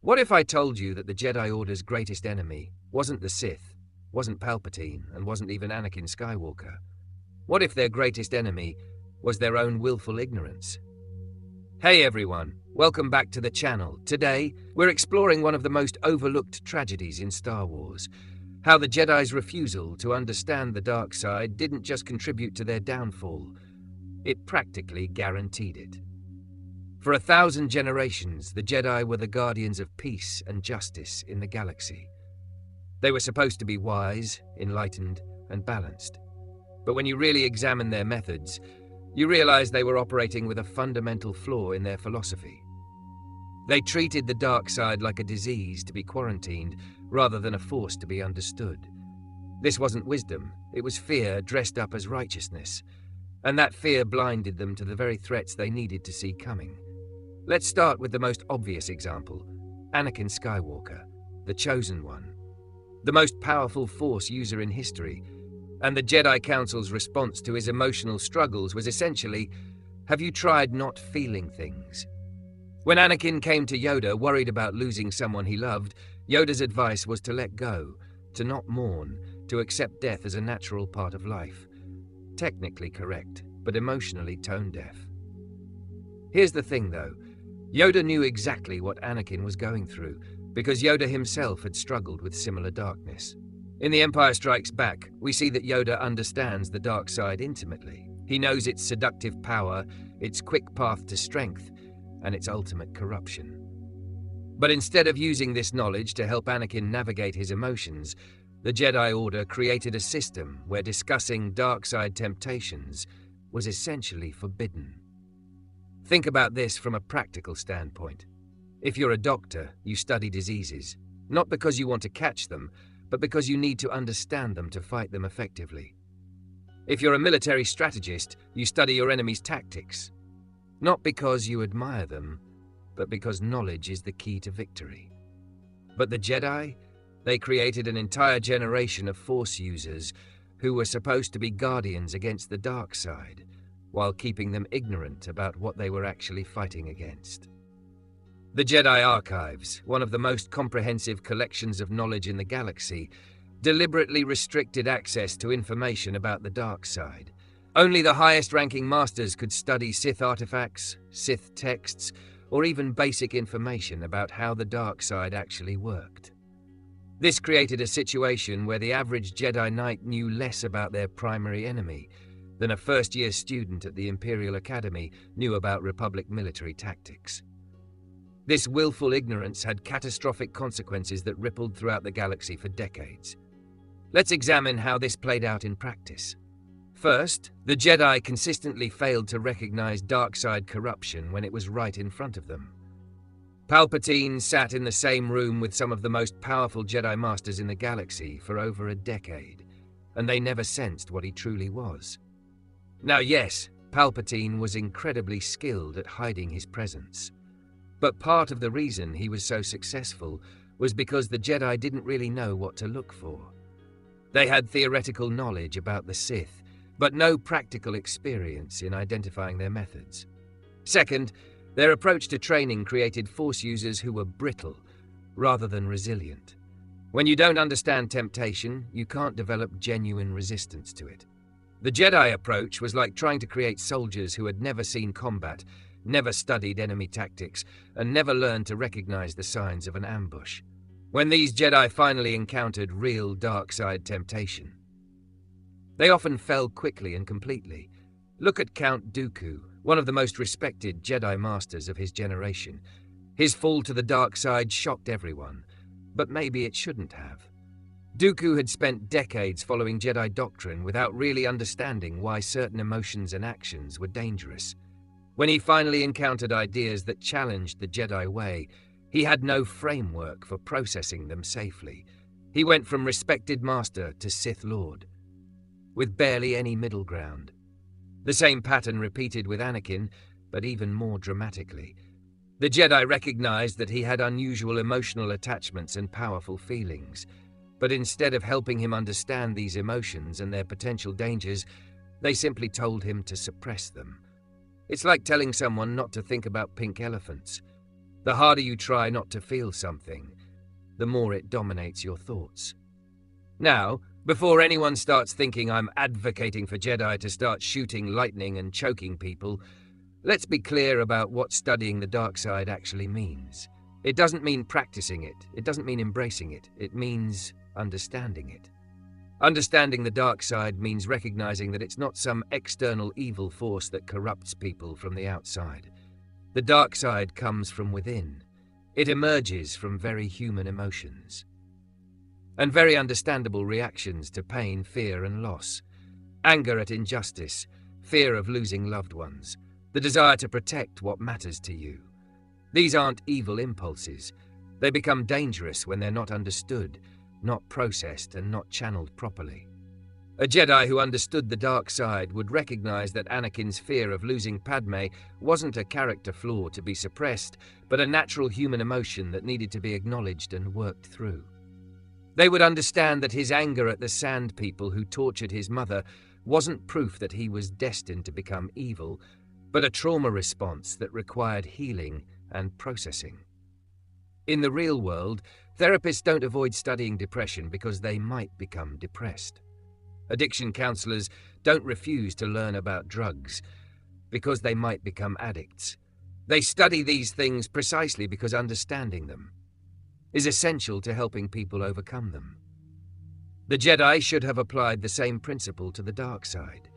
What if I told you that the Jedi Order's greatest enemy wasn't the Sith, wasn't Palpatine, and wasn't even Anakin Skywalker? What if their greatest enemy was their own willful ignorance? Hey everyone, welcome back to the channel. Today, we're exploring one of the most overlooked tragedies in Star Wars. How the Jedi's refusal to understand the dark side didn't just contribute to their downfall, it practically guaranteed it. For 1,000 generations, the Jedi were the guardians of peace and justice in the galaxy. They were supposed to be wise, enlightened, and balanced. But when you really examine their methods, you realize they were operating with a fundamental flaw in their philosophy. They treated the dark side like a disease to be quarantined rather than a force to be understood. This wasn't wisdom, it was fear dressed up as righteousness, and that fear blinded them to the very threats they needed to see coming. Let's start with the most obvious example, Anakin Skywalker, the Chosen One, the most powerful Force user in history, and the Jedi Council's response to his emotional struggles was essentially, have you tried not feeling things? When Anakin came to Yoda worried about losing someone he loved, Yoda's advice was to let go, to not mourn, to accept death as a natural part of life. Technically correct, but emotionally tone-deaf. Here's the thing though, Yoda knew exactly what Anakin was going through, because Yoda himself had struggled with similar darkness. In The Empire Strikes Back, we see that Yoda understands the dark side intimately. He knows its seductive power, its quick path to strength, and its ultimate corruption. But instead of using this knowledge to help Anakin navigate his emotions, the Jedi Order created a system where discussing dark side temptations was essentially forbidden. Think about this from a practical standpoint. If you're a doctor, you study diseases, not because you want to catch them, but because you need to understand them to fight them effectively. If you're a military strategist, you study your enemy's tactics, not because you admire them, but because knowledge is the key to victory. But the Jedi, they created an entire generation of Force users who were supposed to be guardians against the dark side, while keeping them ignorant about what they were actually fighting against. The Jedi Archives, one of the most comprehensive collections of knowledge in the galaxy, deliberately restricted access to information about the dark side. Only the highest-ranking masters could study Sith artifacts, Sith texts, or even basic information about how the dark side actually worked. This created a situation where the average Jedi Knight knew less about their primary enemy than a first-year student at the Imperial Academy knew about Republic military tactics. This willful ignorance had catastrophic consequences that rippled throughout the galaxy for decades. Let's examine how this played out in practice. First, the Jedi consistently failed to recognize dark side corruption when it was right in front of them. Palpatine sat in the same room with some of the most powerful Jedi Masters in the galaxy for over a decade, and they never sensed what he truly was. Now yes, Palpatine was incredibly skilled at hiding his presence. But part of the reason he was so successful was because the Jedi didn't really know what to look for. They had theoretical knowledge about the Sith, but no practical experience in identifying their methods. Second, their approach to training created Force users who were brittle rather than resilient. When you don't understand temptation, you can't develop genuine resistance to it. The Jedi approach was like trying to create soldiers who had never seen combat, never studied enemy tactics, and never learned to recognize the signs of an ambush. When these Jedi finally encountered real dark side temptation, they often fell quickly and completely. Look at Count Dooku, one of the most respected Jedi Masters of his generation. His fall to the dark side shocked everyone, but maybe it shouldn't have. Dooku had spent decades following Jedi doctrine without really understanding why certain emotions and actions were dangerous. When he finally encountered ideas that challenged the Jedi way, he had no framework for processing them safely. He went from respected master to Sith Lord, with barely any middle ground. The same pattern repeated with Anakin, but even more dramatically. The Jedi recognized that he had unusual emotional attachments and powerful feelings, but instead of helping him understand these emotions and their potential dangers, they simply told him to suppress them. It's like telling someone not to think about pink elephants. The harder you try not to feel something, the more it dominates your thoughts. Now, before anyone starts thinking I'm advocating for Jedi to start shooting lightning and choking people, let's be clear about what studying the dark side actually means. It doesn't mean practicing it. It doesn't mean embracing it. It means understanding it. Understanding the dark side means recognizing that it's not some external evil force that corrupts people from the outside. The dark side comes from within. It emerges from very human emotions and very understandable reactions to pain, fear, and loss. Anger at injustice, fear of losing loved ones, the desire to protect what matters to you. These aren't evil impulses. They become dangerous when they're not understood, not processed, and not channeled properly. A Jedi who understood the dark side would recognize that Anakin's fear of losing Padme wasn't a character flaw to be suppressed, but a natural human emotion that needed to be acknowledged and worked through. They would understand that his anger at the Sand People who tortured his mother wasn't proof that he was destined to become evil, but a trauma response that required healing and processing. In the real world, therapists don't avoid studying depression because they might become depressed. Addiction counselors don't refuse to learn about drugs because they might become addicts. They study these things precisely because understanding them is essential to helping people overcome them. The Jedi should have applied the same principle to the dark side.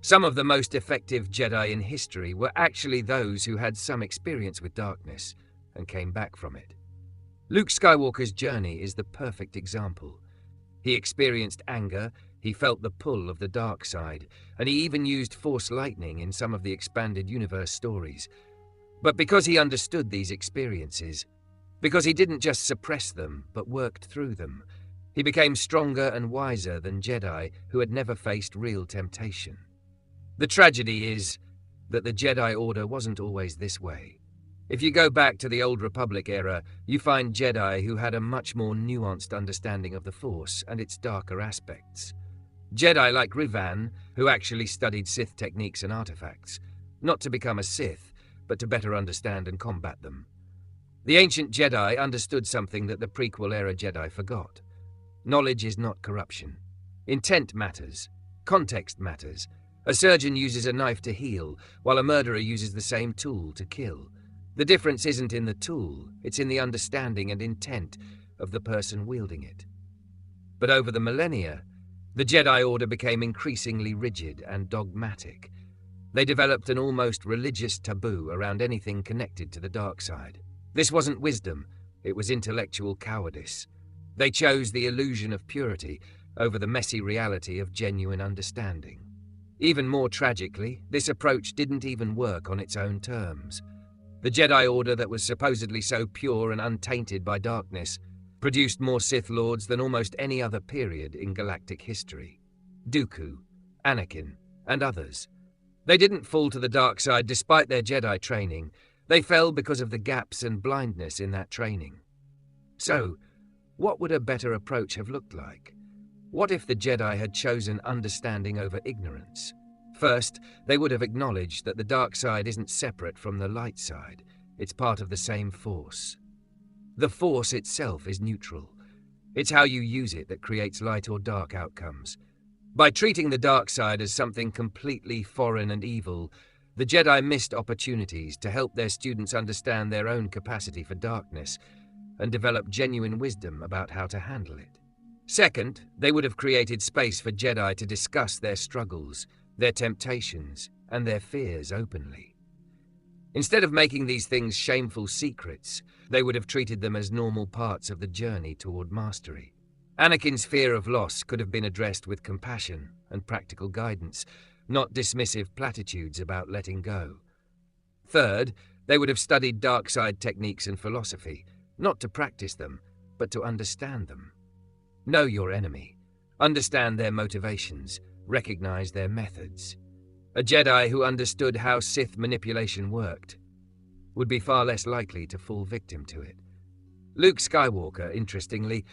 Some of the most effective Jedi in history were actually those who had some experience with darkness and came back from it. Luke Skywalker's journey is the perfect example. He experienced anger, he felt the pull of the dark side, and he even used Force lightning in some of the expanded universe stories. But because he understood these experiences, because he didn't just suppress them, but worked through them, he became stronger and wiser than Jedi who had never faced real temptation. The tragedy is that the Jedi Order wasn't always this way. If you go back to the Old Republic era, you find Jedi who had a much more nuanced understanding of the Force and its darker aspects. Jedi like Rivan, who actually studied Sith techniques and artifacts, not to become a Sith, but to better understand and combat them. The ancient Jedi understood something that the prequel-era Jedi forgot. Knowledge is not corruption. Intent matters. Context matters. A surgeon uses a knife to heal, while a murderer uses the same tool to kill. The difference isn't in the tool, it's in the understanding and intent of the person wielding it. But over the millennia, the Jedi Order became increasingly rigid and dogmatic. They developed an almost religious taboo around anything connected to the dark side. This wasn't wisdom, it was intellectual cowardice. They chose the illusion of purity over the messy reality of genuine understanding. Even more tragically, this approach didn't even work on its own terms. The Jedi Order that was supposedly so pure and untainted by darkness produced more Sith Lords than almost any other period in galactic history. Dooku, Anakin, and others. They didn't fall to the dark side despite their Jedi training. They fell because of the gaps and blindness in that training. So, what would a better approach have looked like? What if the Jedi had chosen understanding over ignorance? First, they would have acknowledged that the dark side isn't separate from the light side. It's part of the same force. The force itself is neutral. It's how you use it that creates light or dark outcomes. By treating the dark side as something completely foreign and evil, the Jedi missed opportunities to help their students understand their own capacity for darkness and develop genuine wisdom about how to handle it. Second, they would have created space for Jedi to discuss their struggles, their temptations, and their fears openly. Instead of making these things shameful secrets, they would have treated them as normal parts of the journey toward mastery. Anakin's fear of loss could have been addressed with compassion and practical guidance, not dismissive platitudes about letting go. Third, they would have studied dark side techniques and philosophy, not to practice them, but to understand them. Know your enemy, understand their motivations, recognize their methods. A Jedi who understood how Sith manipulation worked would be far less likely to fall victim to it. Luke Skywalker, interestingly,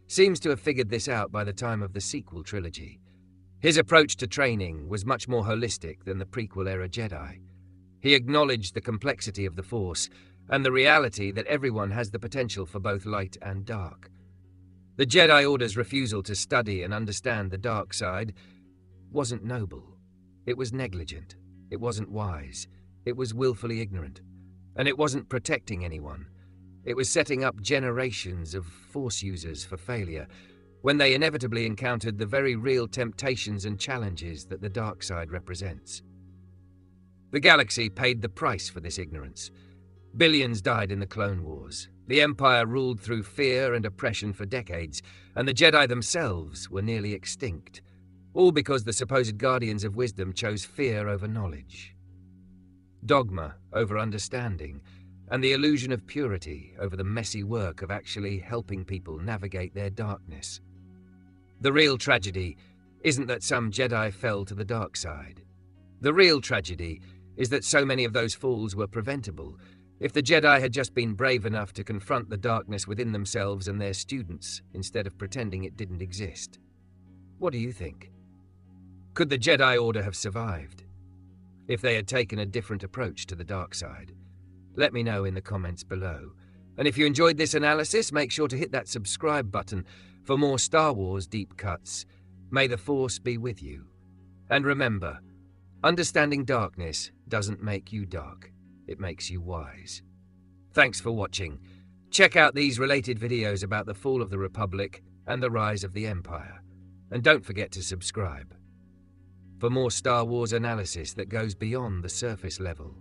seems to have figured this out by the time of the sequel trilogy. His approach to training was much more holistic than the prequel-era Jedi. He acknowledged the complexity of the Force and the reality that everyone has the potential for both light and dark. The Jedi Order's refusal to study and understand the dark side wasn't noble. It was negligent. It wasn't wise. It was willfully ignorant. And it wasn't protecting anyone. It was setting up generations of Force users for failure when they inevitably encountered the very real temptations and challenges that the dark side represents. The galaxy paid the price for this ignorance. Billions died in the Clone Wars. The Empire ruled through fear and oppression for decades, and the Jedi themselves were nearly extinct, all because the supposed guardians of wisdom chose fear over knowledge, dogma over understanding, and the illusion of purity over the messy work of actually helping people navigate their darkness. The real tragedy isn't that some Jedi fell to the dark side. The real tragedy is that so many of those falls were preventable if the Jedi had just been brave enough to confront the darkness within themselves and their students instead of pretending it didn't exist. What do you think? Could the Jedi Order have survived if they had taken a different approach to the dark side? Let me know in the comments below. And if you enjoyed this analysis, make sure to hit that subscribe button for more Star Wars deep cuts. May the Force be with you. And remember, understanding darkness doesn't make you dark. It makes you wise. Thanks for watching. Check out these related videos about the fall of the Republic and the rise of the Empire. And don't forget to subscribe for more Star Wars analysis that goes beyond the surface level.